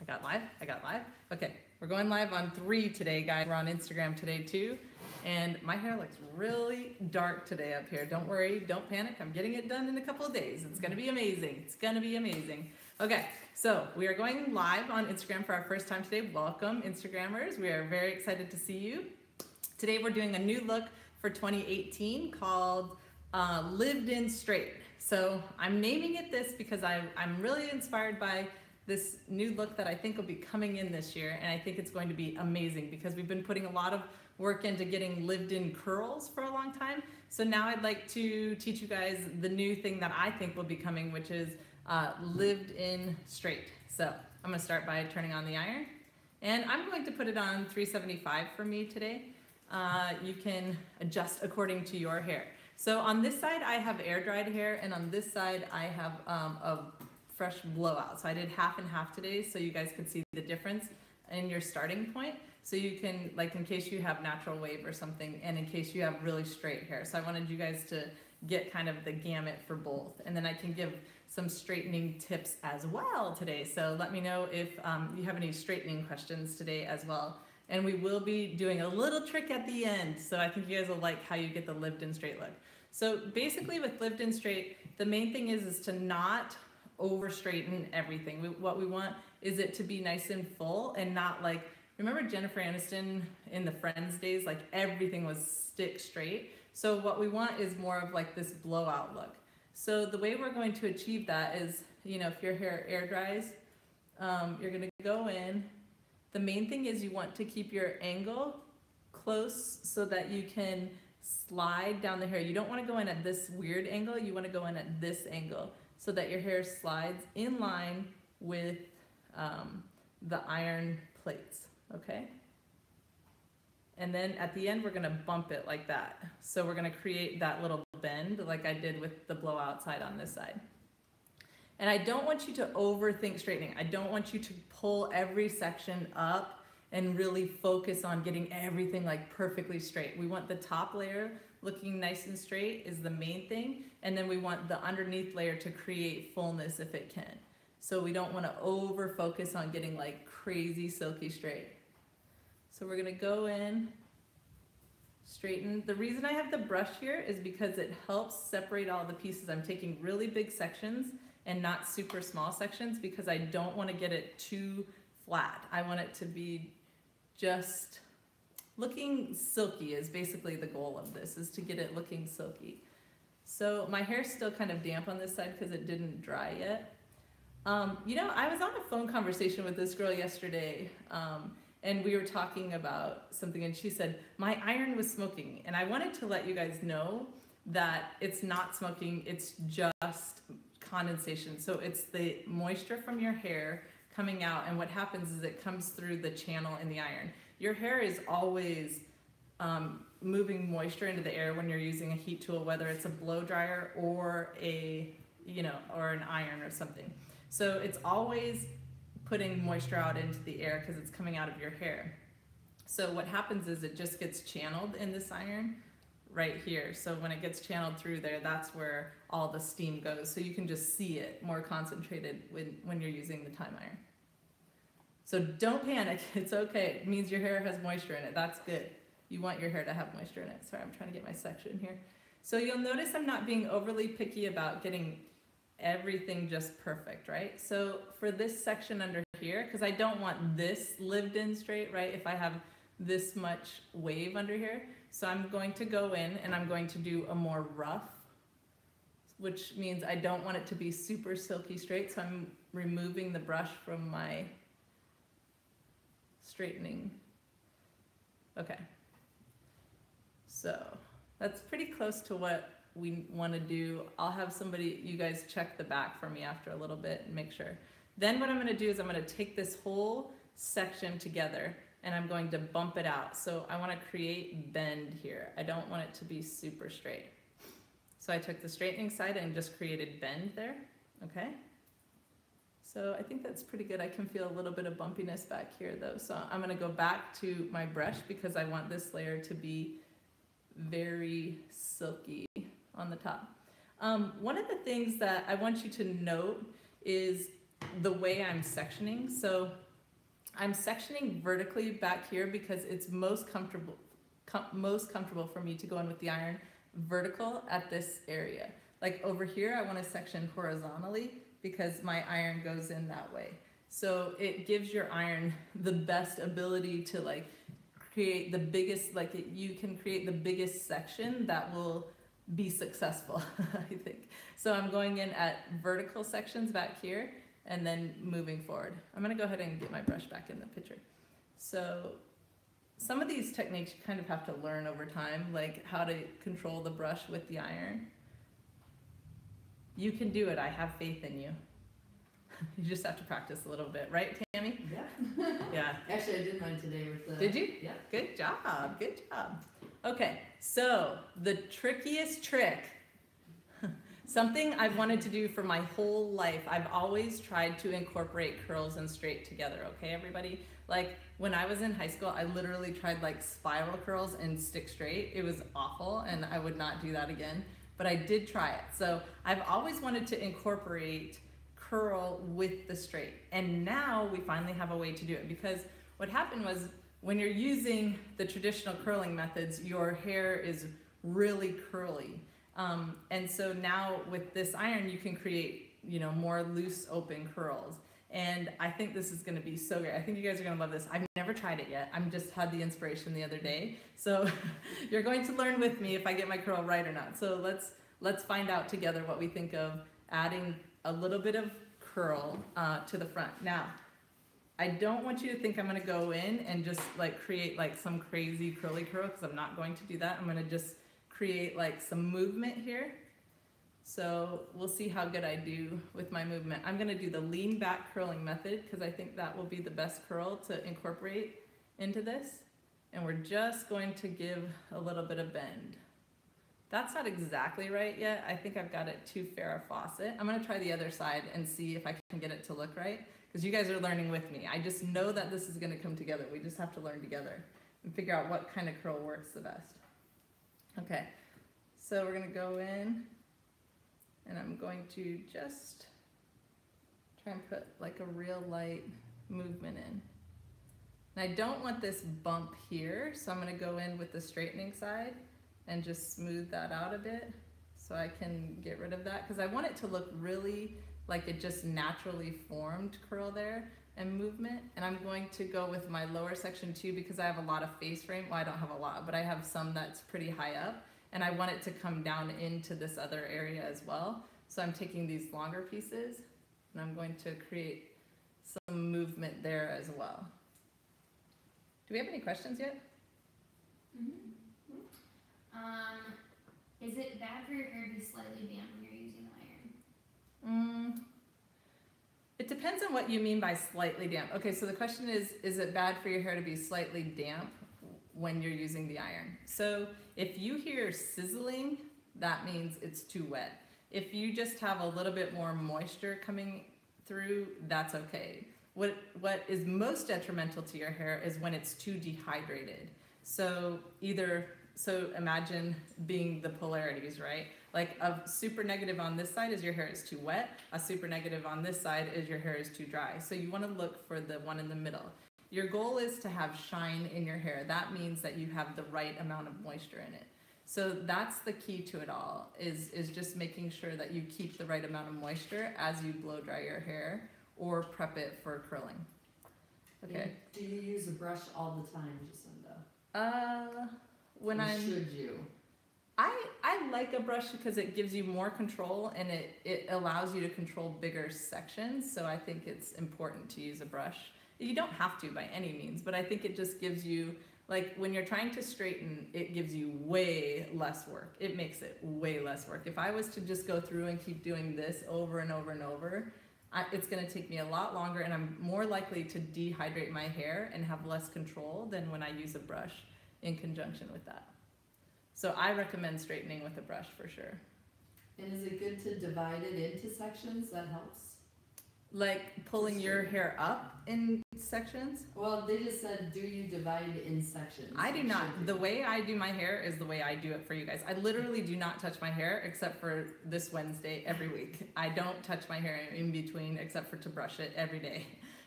got live. Okay, we're going live on 3 today, guys. We're on Instagram today too. And my hair looks really dark today up here. Don't worry, don't panic. I'm getting it done in a couple of days. It's gonna be amazing. It's gonna be amazing. Okay, so we are going live on Instagram for our first time today. Welcome, Instagrammers. We are very excited to see you. Today we're doing a new look for 2018 called Lived In Straight. So I'm naming it this because I'm really inspired by this new look that I think will be coming in this year, and I think it's going to be amazing because we've been putting a lot of work into getting lived-in curls for a long time. So now I'd like to teach you guys the new thing that I think will be coming, which is lived-in straight. So I'm gonna start by turning on the iron, and I'm going to put it on 375 for me today. You can adjust according to your hair. So on this side I have air dried hair, and on this side I have a fresh blowout. So I did half and half today so you guys can see the difference in your starting point. So you can, like, in case you have natural wave or something, and in case you have really straight hair. So I wanted you guys to get kind of the gamut for both. And then I can give some straightening tips as well today. So let me know if you have any straightening questions today as well. And we will be doing a little trick at the end. So I think you guys will like how you get the lived in straight look. So basically with lived in straight, the main thing is to not over straighten everything. What we want is it to be nice and full and not like, remember Jennifer Aniston in the Friends days, like everything was stick straight. So what we want is more of like this blowout look. So the way we're going to achieve that is, you know, if your hair air dries, you're gonna go in. The main thing is you want to keep your angle close so that you can slide down the hair. You don't want to go in at this weird angle, you want to go in at this angle so that your hair slides in line with the iron plates, okay? And then at the end, we're gonna bump it like that. So we're gonna create that little bend like I did with the blowout side on this side. And I don't want you to overthink straightening. I don't want you to pull every section up and really focus on getting everything like perfectly straight. We want the top layer looking nice and straight is the main thing. And then we want the underneath layer to create fullness if it can. So we don't want to over focus on getting like crazy silky straight. So we're gonna go in, straighten. The reason I have the brush here is because it helps separate all the pieces. I'm taking really big sections and not super small sections because I don't want to get it too flat. I want it to be just looking silky is basically the goal of this, is to get it looking silky. So my hair's still kind of damp on this side because it didn't dry yet. You know, I was on a phone conversation with this girl yesterday, and we were talking about something, and she said, my iron was smoking. And I wanted to let you guys know that it's not smoking, it's just condensation. So it's the moisture from your hair coming out, and what happens is it comes through the channel in the iron. Your hair is always moving moisture into the air when you're using a heat tool, whether it's a blow dryer or a, you know, or an iron or something. So it's always putting moisture out into the air because it's coming out of your hair. So what happens is it just gets channeled in this iron right here. So when it gets channeled through there, that's where all the steam goes. So you can just see it more concentrated when you're using the time iron. So don't panic, it's okay. It means your hair has moisture in it, that's good. You want your hair to have moisture in it. Sorry, I'm trying to get my section here. So you'll notice I'm not being overly picky about getting everything just perfect, right? So for this section under here, because I don't want this lived in straight, right? If I have this much wave under here. So I'm going to go in and I'm going to do a more rough, which means I don't want it to be super silky straight. So I'm removing the brush from my straightening. Okay. So that's pretty close to what we want to do. I'll have somebody, you guys check the back for me after a little bit and make sure. Then what I'm going to do is I'm going to take this whole section together and I'm going to bump it out. So I want to create bend here. I don't want it to be super straight. So I took the straightening side and just created bend there. Okay. So I think that's pretty good. I can feel a little bit of bumpiness back here though. So I'm going to go back to my brush because I want this layer to be very silky on the top. One of the things that I want you to note is the way I'm sectioning. So I'm sectioning vertically back here because it's most comfortable for me to go in with the iron vertical at this area. Like over here, I want to section horizontally because my iron goes in that way. So it gives your iron the best ability to like create the biggest, you can create the biggest section that will be successful, I think. So I'm going in at vertical sections back here and then moving forward. I'm gonna go ahead and get my brush back in the picture. So some of these techniques you kind of have to learn over time, like how to control the brush with the iron. You can do it, I have faith in you. You just have to practice a little bit, right, Tammy? Yeah. Yeah. Actually, I did mine today with the... Did you? Yeah. Good job, good job. Okay, so the trickiest trick, something I've wanted to do for my whole life, I've always tried to incorporate curls and straight together, okay, everybody? Like, when I was in high school, I literally tried like spiral curls and stick straight. It was awful, and I would not do that again, but I did try it. So I've always wanted to incorporate curl with the straight, and now we finally have a way to do it, because what happened was when you're using the traditional curling methods, your hair is really curly, and so now with this iron you can create, you know, more loose open curls, and I think this is going to be so great. I think you guys are going to love this. I've never tried it yet. I'm just had the inspiration the other day, so you're going to learn with me if I get my curl right or not. So let's find out together what we think of adding a little bit of curl to the front. Now, I don't want you to think I'm going to go in and just like create like some crazy curly curl, because I'm not going to do that. I'm going to just create like some movement here. So we'll see how good I do with my movement. I'm going to do the lean back curling method because I think that will be the best curl to incorporate into this. And we're just going to give a little bit of bend. That's not exactly right yet. I think I've got it too Farrah Fawcett. I'm going to try the other side and see if I can get it to look right, because you guys are learning with me. I just know that this is going to come together. We just have to learn together and figure out what kind of curl works the best. Okay, so we're going to go in, and I'm going to just try and put like a real light movement in. And I don't want this bump here, so I'm going to go in with the straightening side and just smooth that out a bit so I can get rid of that, because I want it to look really like it just naturally formed curl there and movement. And I'm going to go with my lower section too, because I have a lot of face frame. Well, I don't have a lot, but I have some that's pretty high up, and I want it to come down into this other area as well. So I'm taking these longer pieces and I'm going to create some movement there as well. Do we have any questions yet? Is it bad for your hair to be slightly damp when you're using the iron? It depends on what you mean by slightly damp. Okay, so the question is it bad for your hair to be slightly damp when you're using the iron? So if you hear sizzling, that means it's too wet. If you just have a little bit more moisture coming through, that's okay. What is most detrimental to your hair is when it's too dehydrated. So imagine being the polarities, right? Like a super negative on this side is your hair is too wet. A super negative on this side is your hair is too dry. So you want to look for the one in the middle. Your goal is to have shine in your hair. That means that you have the right amount of moisture in it. So that's the key to it all, is just making sure that you keep the right amount of moisture as you blow dry your hair or prep it for curling. Okay. And do you use a brush all the time, Jacinda? Should you? I like a brush because it gives you more control, and it allows you to control bigger sections. So I think it's important to use a brush. You don't have to by any means, but I think it just gives you, like when you're trying to straighten, it gives you way less work. It makes it way less work. If I was to just go through and keep doing this over and over and over, it's going to take me a lot longer, and I'm more likely to dehydrate my hair and have less control than when I use a brush in conjunction with that. So I recommend straightening with a brush for sure. And is it good to divide it into sections? That helps? Like pulling your hair up in sections? Well, they just said, do you divide in sections? I do not. The way I do my hair is the way I do it for you guys. I literally do not touch my hair except for this Wednesday every week. I don't touch my hair in between except for to brush it every day.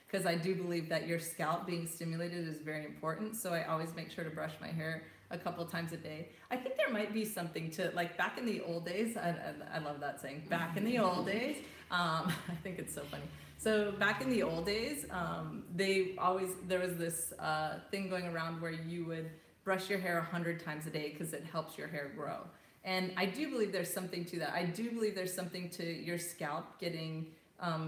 because I do believe that your scalp being stimulated is very important. So I always make sure to brush my hair a couple times a day. I think there might be something to, like, back in the old days, I love that saying, back in the old days, I think it's so funny. So back in the old days, there was this thing going around where you would brush your hair 100 times a day because it helps your hair grow. And I do believe there's something to that. I do believe there's something to your scalp getting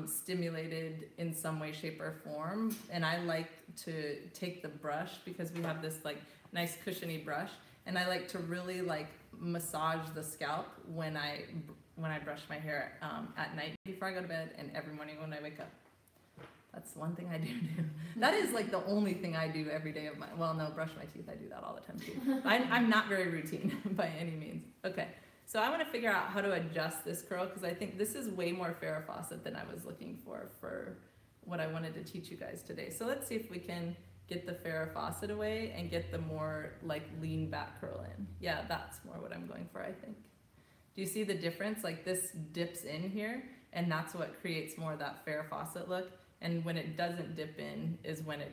stimulated in some way, shape, or form. And I like to take the brush, because we have this like nice cushiony brush, and I like to really like massage the scalp when I brush my hair at night before I go to bed, and every morning when I wake up. That's one thing I do. That is like the only thing I do every day of my, well, no, brush my teeth. I do that all the time too. I'm not very routine by any means. Okay, so I want to figure out how to adjust this curl, because I think this is way more Farrah Fawcett than I was looking for what I wanted to teach you guys today. So let's see if we can get the Farrah Fawcett away and get the more like lean back curl in. Yeah, that's more what I'm going for, I think. Do you see the difference? Like this dips in here, and that's what creates more of that Farrah Fawcett look. And when it doesn't dip in is when it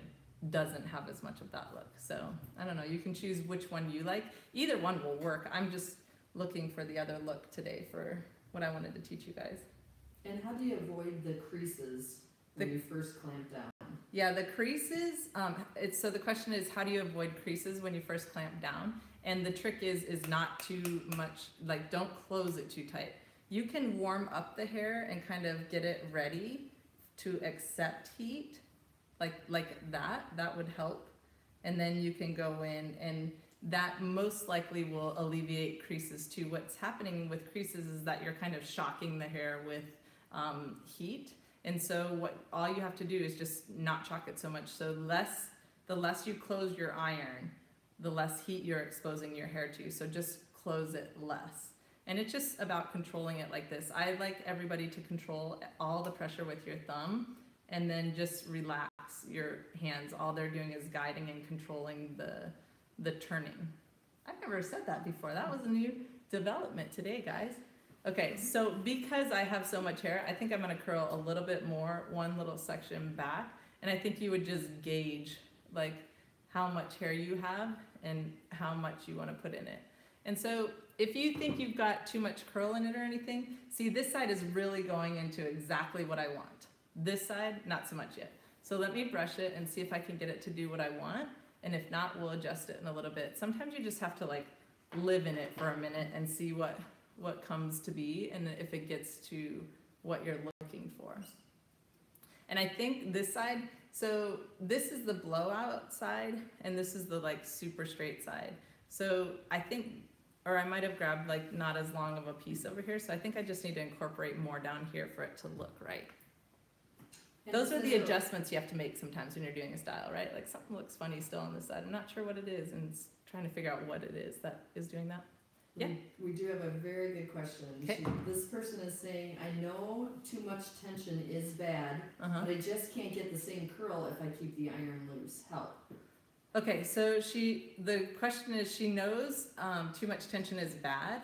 doesn't have as much of that look. So I don't know, you can choose which one you like. Either one will work. I'm just looking for the other look today for what I wanted to teach you guys. And how do you avoid the creases when you first clamp down? Yeah, the creases, so the question is, how do you avoid creases when you first clamp down? And the trick is not too much, like don't close it too tight. You can warm up the hair and kind of get it ready to accept heat, like that would help. And then you can go in, and that most likely will alleviate creases too. What's happening with creases is that you're kind of shocking the hair with heat. And so all you have to do is just not shock it so much. So the less you close your iron, the less heat you're exposing your hair to. So just close it less. And it's just about controlling it like this. I like everybody to control all the pressure with your thumb, and then just relax your hands. All they're doing is guiding and controlling the turning. I've never said that before. That was a new development today, guys. Okay, so because I have so much hair, I think I'm gonna curl a little bit more, one little section back, and I think you would just gauge like how much hair you have and how much you wanna put in it. And so if you think you've got too much curl in it or anything, see, this side is really going into exactly what I want. This side, not so much yet. So let me brush it and see if I can get it to do what I want. And if not, we'll adjust it in a little bit. Sometimes you just have to like live in it for a minute and see what comes to be, and if it gets to what you're looking for. And I think this side, so this is the blowout side, and this is the like super straight side. So I think, or I might have grabbed like not as long of a piece over here, so I think I just need to incorporate more down here for it to look right. And those are the adjustments you have to make sometimes when you're doing a style, right? Like something looks funny still on this side. I'm not sure what it is, and it's trying to figure out what it is that is doing that. Yeah. We do have a very good question. Okay. This person is saying, I know too much tension is bad, but I just can't get the same curl if I keep the iron loose. Help. Okay, so the question is, she knows too much tension is bad,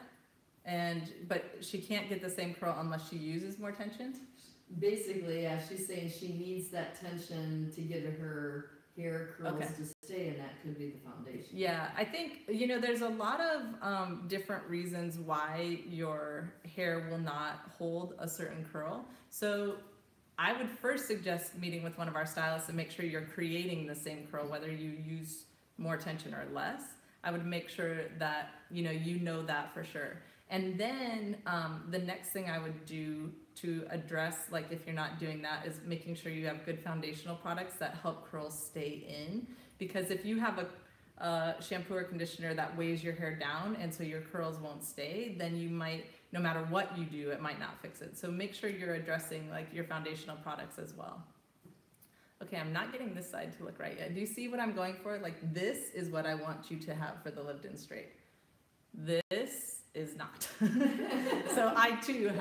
but she can't get the same curl unless she uses more tension? Basically, yeah, she's saying she needs that tension to get her hair curls to stay, and that could be the foundation. Yeah, I think, there's a lot of different reasons why your hair will not hold a certain curl. So I would first suggest meeting with one of our stylists and make sure you're creating the same curl, whether you use more tension or less. I would make sure that, you know that for sure. And then the next thing I would do to address, like if you're not doing that, is making sure you have good foundational products that help curls stay in. Because if you have a shampoo or conditioner that weighs your hair down and so your curls won't stay, then you might, no matter what you do, it might not fix it. So make sure you're addressing like your foundational products as well. Okay, I'm not getting this side to look right yet. Do you see what I'm going for? Like this is what I want you to have for the lived-in straight. This is not. So I too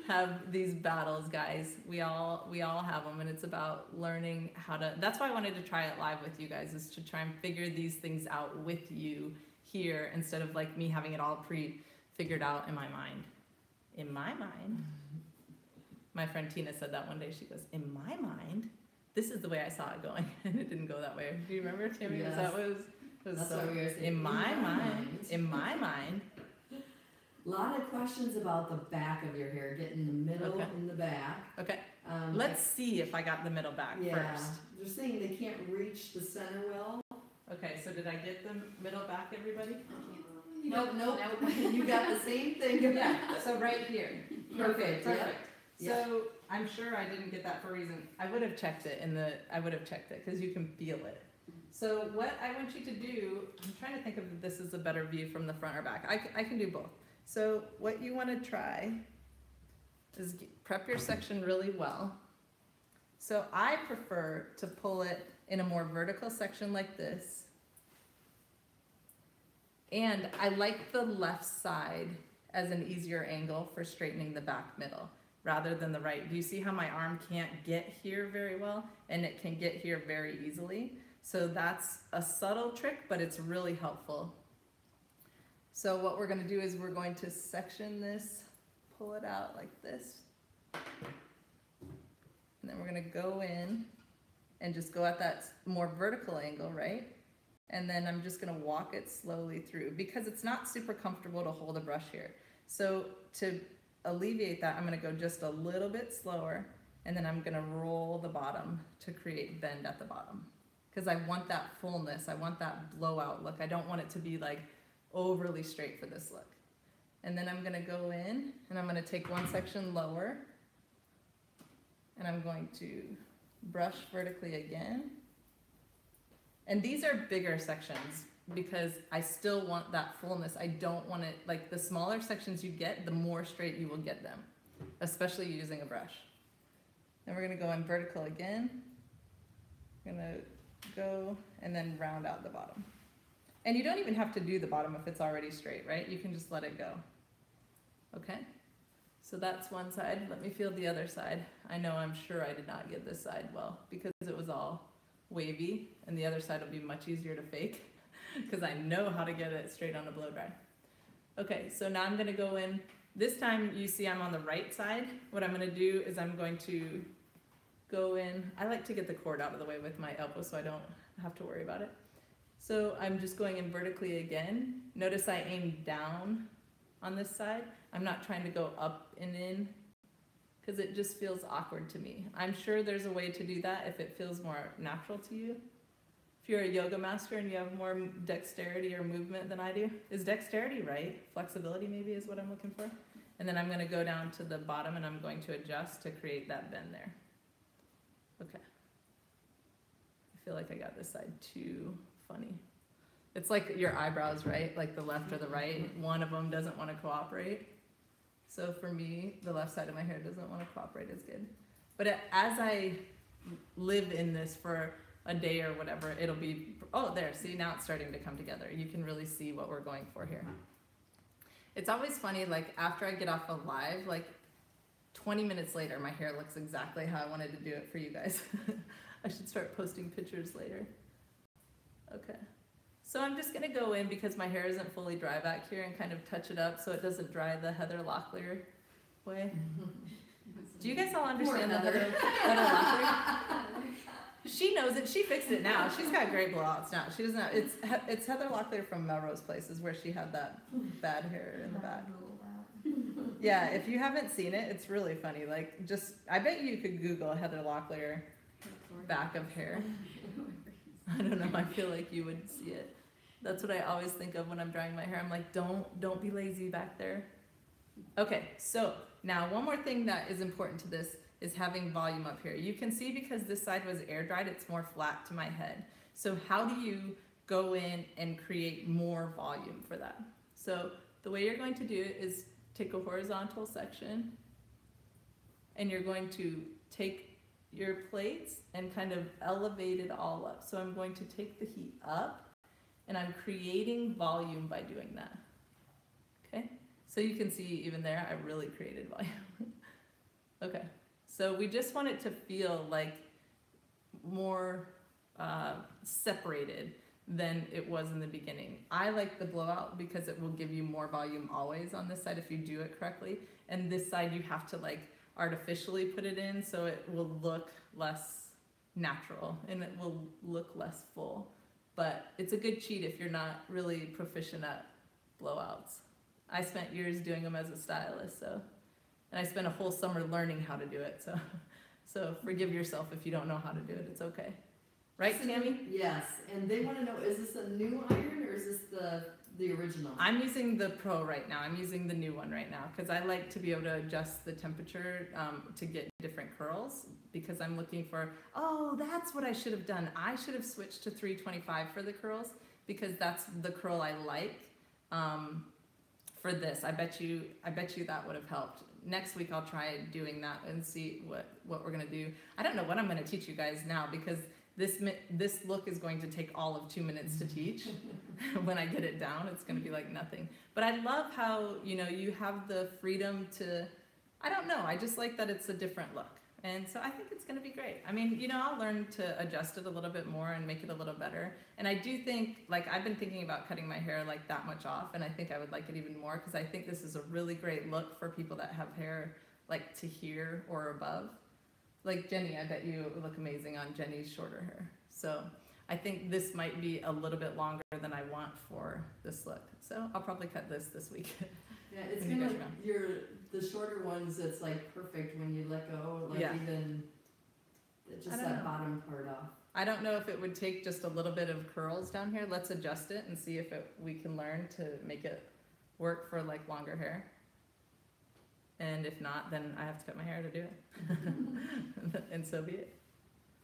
have these battles, guys. We all have them, and it's about learning how to. That's why I wanted to try it live with you guys, is to try and figure these things out with you here, instead of like me having it all pre-figured out in my mind. In my mind. My friend Tina said that one day. She goes, in my mind. this is the way I saw it going, and it didn't go that way. Do you remember, Tammy? Yes. Was that what it was That's so, what we were saying. in my mind. A lot of questions about the back of your hair, getting the middle Okay. in the back. Okay, let's see if I got the middle back Yeah, first. they're saying they can't reach the center well. Okay, so did I get the middle back, everybody? Nope, you got the same thing. Yeah, so right here. Perfect, yeah. Perfect. Yeah. So I'm sure I didn't get that for a reason. I would have checked it because you can feel it. So what I want you to do, I'm trying to think of if this is a better view from the front or back. I can do both. So what you want to try is prep your section really well. So I prefer to pull it in a more vertical section like this. And I like the left side as an easier angle for straightening the back middle rather than the right. Do you see how my arm can't get here very well and it can get here very easily? So that's a subtle trick, but it's really helpful. So what we're going to do is we're going to section this, pull it out like this. And then we're going to go in and just go at that more vertical angle, right? And then I'm just going to walk it slowly through because it's not super comfortable to hold a brush here. So to alleviate that, I'm going to go just a little bit slower, and then I'm going to roll the bottom to create bend at the bottom because I want that fullness. I want that blowout look. I don't want it to be like overly straight for this look. And then I'm going to go in and I'm going to take one section lower and I'm going to brush vertically again. And these are bigger sections because I still want that fullness. I don't want it, like the smaller sections you get, the more straight you will get them, especially using a brush. Then we're going to go in vertical again. I'm going to go and then round out the bottom. And you don't even have to do the bottom if it's already straight, right? You can just let it go. Okay? So that's one side. Let me feel the other side. I know I'm sure I did not get this side well because it was all wavy, and the other side will be much easier to fake because I know how to get it straight on a blow dry. Okay, so now I'm going to go in. This time you see I'm on the right side. What I'm going to do is I'm going to go in. I like to get the cord out of the way with my elbow so I don't have to worry about it. So I'm just going in vertically again. Notice I aim down on this side. I'm not trying to go up and in because it just feels awkward to me. I'm sure there's a way to do that if it feels more natural to you. If you're a yoga master and you have more dexterity or movement than I do. Is dexterity right? Flexibility maybe is what I'm looking for. And then I'm going to go down to the bottom and I'm going to adjust to create that bend there. Okay. I feel like I got this side too funny. It's like your eyebrows, right? Like the left or the right. One of them doesn't want to cooperate. So for me, the left side of my hair doesn't want to cooperate as good. But as I live in this for a day or whatever, it'll be, oh, there, see, now it's starting to come together. You can really see what we're going for here. It's always funny, like after I get off a live, like 20 minutes later, my hair looks exactly how I wanted to do it for you guys. I should start posting pictures later. Okay. So I'm just going to go in because my hair isn't fully dry back here and kind of touch it up so it doesn't dry the Heather Locklear way. Do you guys all understand the Heather Locklear? She knows it. She fixed it now. She's got great blowouts now. She doesn't have, it's Heather Locklear from Melrose Place is where she had that bad hair in the back. Yeah, if you haven't seen it, it's really funny. Like just, I bet you could Google Heather Locklear back of hair. I don't know, I feel like you would see it. That's what I always think of when I'm drying my hair. I'm like, don't be lazy back there. Okay, so now one more thing that is important to this is having volume up here. You can see because this side was air dried, it's more flat to my head. So how do you go in and create more volume for that? So the way you're going to do it is take a horizontal section and you're going to take your plates and kind of elevate it all up. So I'm going to take the heat up and I'm creating volume by doing that. Okay, so you can see even there, I really created volume. Okay, so we just want it to feel like more separated than it was in the beginning. I like the blowout because it will give you more volume always on this side if you do it correctly. And this side you have to like artificially put it in so it will look less natural and it will look less full. But it's a good cheat if you're not really proficient at blowouts. I spent years doing them as a stylist, and I spent a whole summer learning how to do it. So forgive yourself if you don't know how to do it. It's okay. Right, Tammy? Yes, and they want to know, is this a new iron or is this the original? I'm using the Pro right now. I'm using the new one right now because I like to be able to adjust the temperature to get different curls, because I'm looking for, oh, that's what I should have done. I should have switched to 325 for the curls because that's the curl I like for this. I bet you that would have helped. Next week I'll try doing that and see what we're gonna do. I don't know what I'm gonna teach you guys now because this look is going to take all of 2 minutes to teach. When I get it down, it's gonna be like nothing. But I love how, you have the freedom to, I don't know, I just like that it's a different look. And so I think it's gonna be great. I mean, I'll learn to adjust it a little bit more and make it a little better. And I do think, I've been thinking about cutting my hair like that much off, and I think I would like it even more because I think this is a really great look for people that have hair like to here or above. Like Jenny, I bet you it would look amazing on Jenny's shorter hair. So I think this might be a little bit longer than I want for this look. So I'll probably cut this week. Yeah, it's kind of like the shorter ones. It's like perfect when you let go, even just that bottom part off. I don't know if it would take just a little bit of curls down here. Let's adjust it and see if we can learn to make it work for like longer hair. And if not, then I have to cut my hair to do it. And so be it.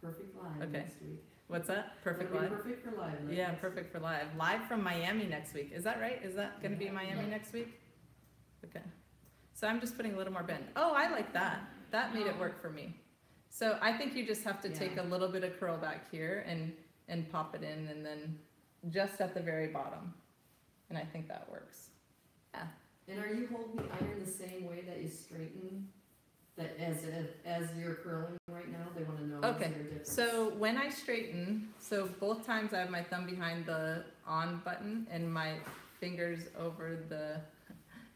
Perfect live next week. What's that? Perfect live? Perfect for live. Yeah, perfect for live. Live from Miami next week. Is that right? Is that going to be Miami next week? Okay. So I'm just putting a little more bend. Oh, I like that. That made it work for me. So I think you just have to take a little bit of curl back here and pop it in, and then just at the very bottom. And I think that works. Yeah. And are you holding the iron the same way that you straighten? That as you're curling right now, they want to know. Okay, so when I straighten, so both times I have my thumb behind the on button and my fingers over the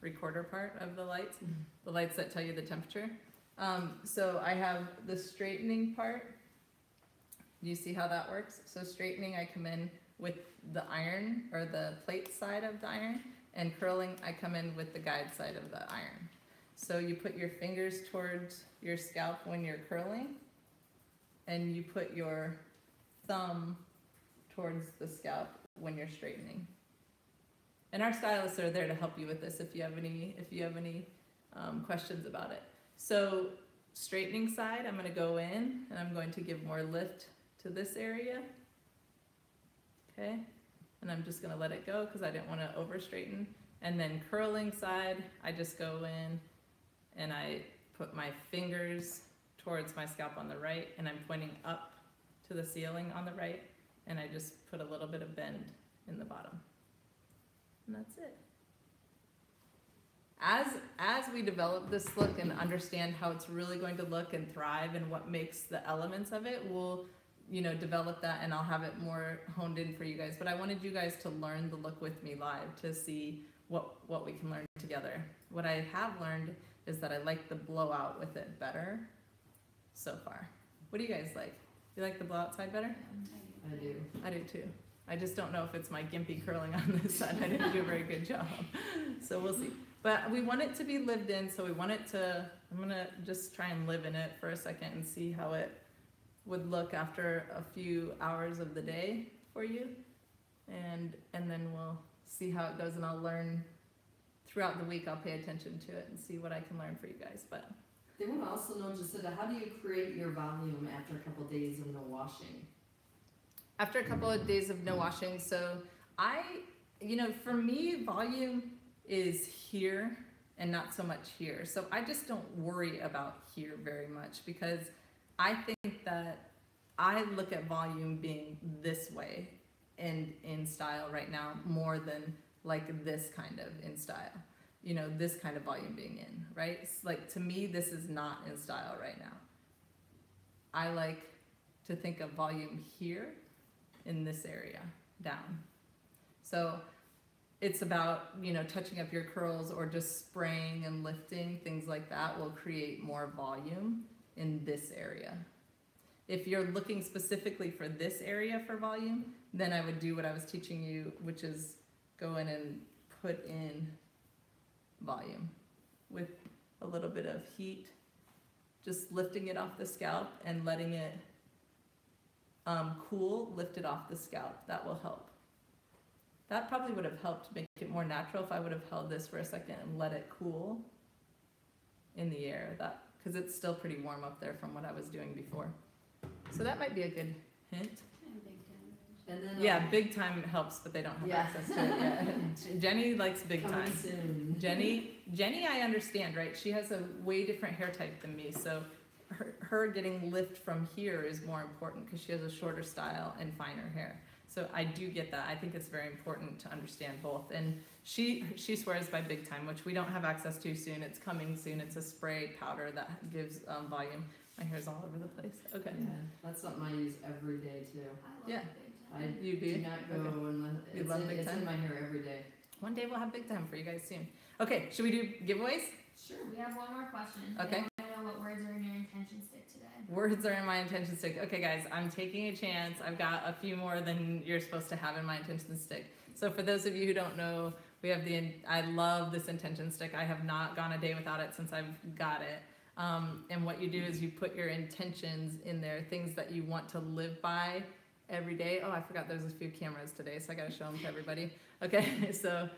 recorder part of the lights, the lights that tell you the temperature. So I have the straightening part. Do you see how that works? So straightening, I come in with the iron or the plate side of the iron, and curling, I come in with the guide side of the iron. So you put your fingers towards your scalp when you're curling, and you put your thumb towards the scalp when you're straightening. And our stylists are there to help you with this if you have any questions about it. So straightening side, I'm going to go in and I'm going to give more lift to this area. Okay, and I'm just going to let it go because I didn't want to over straighten. And then curling side, I just go in and I put my fingers towards my scalp on the right, and I'm pointing up to the ceiling on the right, and I just put a little bit of bend in the bottom. And that's it. As we develop this look and understand how it's really going to look and thrive and what makes the elements of it, we'll develop that, and I'll have it more honed in for you guys. But I wanted you guys to learn the look with me live to see what we can learn together. What I have learned is that I like the blowout with it better so far. What do you guys like? You like the blowout side better? I do. I do too. I just don't know if it's my gimpy curling on this side. I didn't do a very good job. So we'll see. But we want it to be lived in, so we want it to, I'm gonna just try and live in it for a second and see how it would look after a few hours of the day for you. And then we'll see how it goes, and I'll learn throughout the week. I'll pay attention to it and see what I can learn for you guys. But they want to also know, Jacinda, how do you create your volume after a couple of days of no washing? After a couple of days of no washing, so for me, volume is here and not so much here. So I just don't worry about here very much, because I think that I look at volume being this way and in style right now more than like this kind of in style. This kind of volume being in, right? It's like, to me, this is not in style right now. I like to think of volume here in this area down. So it's about, touching up your curls or just spraying and lifting, things like that will create more volume in this area. If you're looking specifically for this area for volume, then I would do what I was teaching you, which is go in and put in volume with a little bit of heat, just lifting it off the scalp and letting it cool, lift it off the scalp. That will help. That probably would have helped make it more natural if I would have held this for a second and let it cool in the air. That, because it's still pretty warm up there from what I was doing before. So that might be a good hint. And then, yeah, big time helps, but they don't have access to it yet. Jenny likes big time. Soon. Jenny, I understand, right? She has a way different hair type than me, so her getting lift from here is more important because she has a shorter style and finer hair. So I do get that. I think it's very important to understand both. And she swears by Big Time, which we don't have access to soon. It's coming soon. It's a spray powder that gives volume. My hair's all over the place. Okay. Yeah, that's something I use every day too. I love You do? Do not go unless it's in my hair every day. One day we'll have Big Time for you guys soon. Okay, should we do giveaways? Sure. We have one more question. Okay. I want to know what words are in your intention stick today. Words are in my intention stick. Okay, guys, I'm taking a chance. I've got a few more than you're supposed to have in my intention stick. So for those of you who don't know, we have I love this intention stick. I have not gone a day without it since I've got it. And what you do is you put your intentions in there, things that you want to live by every day. Oh, I forgot there's a few cameras today, so I got to show them to everybody. Okay, so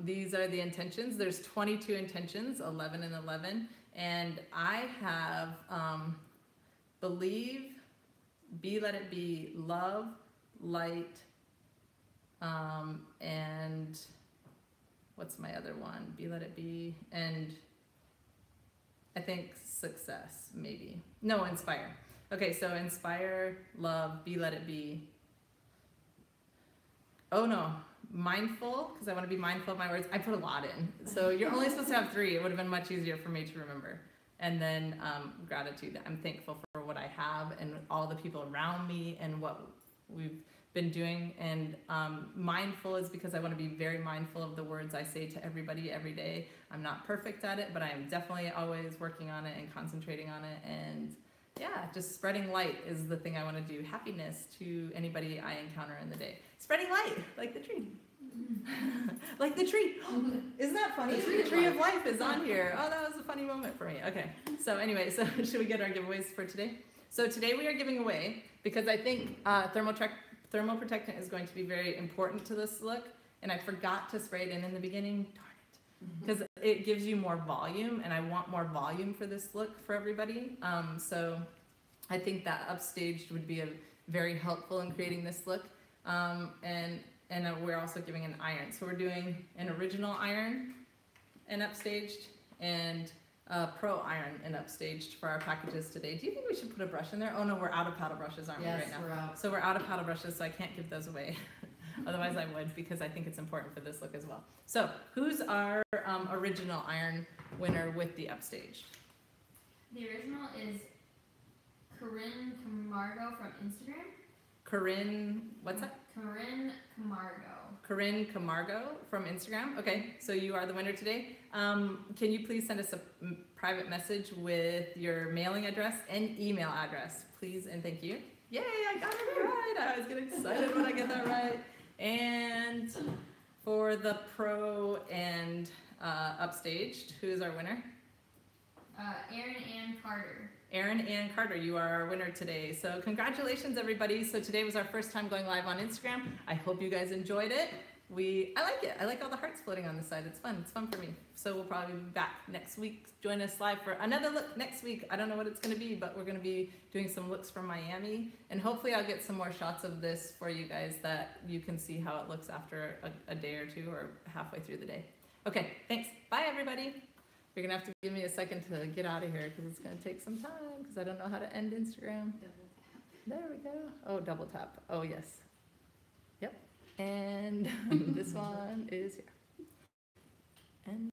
these are the intentions. There's 22 intentions, 11 and 11. And I have believe, be, let it be, love, light, and what's my other one? Be, let it be, and I think success, maybe. No, inspire. Okay, so inspire, love, be, let it be. Oh no, mindful, because I want to be mindful of my words. I put a lot in. So you're only supposed to have 3. It would have been much easier for me to remember. And then gratitude. I'm thankful for what I have and all the people around me and what we've been doing. And mindful is because I want to be very mindful of the words I say to everybody every day. I'm not perfect at it, but I am definitely always working on it and concentrating on it. And yeah, just spreading light is the thing I want to do. Happiness to anybody I encounter in the day. Spreading light, like the tree. Like the tree. Isn't that funny? The tree of life is on here. Oh, that was a funny moment for me. Okay. So anyway, so should we get our giveaways for today? So today we are giving away, because I think thermal protectant is going to be very important to this look. And I forgot to spray it in the beginning. Darn it. Because it gives you more volume, and I want more volume for this look for everybody. So I think that upstaged would be very helpful in creating this look. And we're also giving an iron. So we're doing an original iron and upstaged, and a pro iron and upstaged for our packages today. Do you think we should put a brush in there? Oh no, we're out of paddle brushes, aren't we, right now? We're out. So we're out of paddle brushes, so I can't give those away. Otherwise I would, because I think it's important for this look as well. So who's our original iron winner with the upstaged? The original is Corinne Camargo from Instagram. Corinne, what's that? Corinne Camargo. Corinne Camargo from Instagram. Okay, so you are the winner today. Can you please send us a private message with your mailing address and email address, please, and thank you. Yay, I got it right. I always get excited when I get that right. And for the pro and upstaged, who is our winner? Erin Ann Carter. Erin Ann Carter, you are our winner today. So congratulations, everybody. So today was our first time going live on Instagram. I hope you guys enjoyed it. I like it. I like all the hearts floating on the side. It's fun. It's fun for me. So we'll probably be back next week. Join us live for another look next week. I don't know what it's going to be, but we're going to be doing some looks from Miami. And hopefully I'll get some more shots of this for you guys that you can see how it looks after a day or two or halfway through the day. Okay, thanks. Bye, everybody. You're going to have to give me a second to get out of here because it's going to take some time because I don't know how to end Instagram. There we go. Oh, double tap. Oh, yes. Yep. And this one is here. And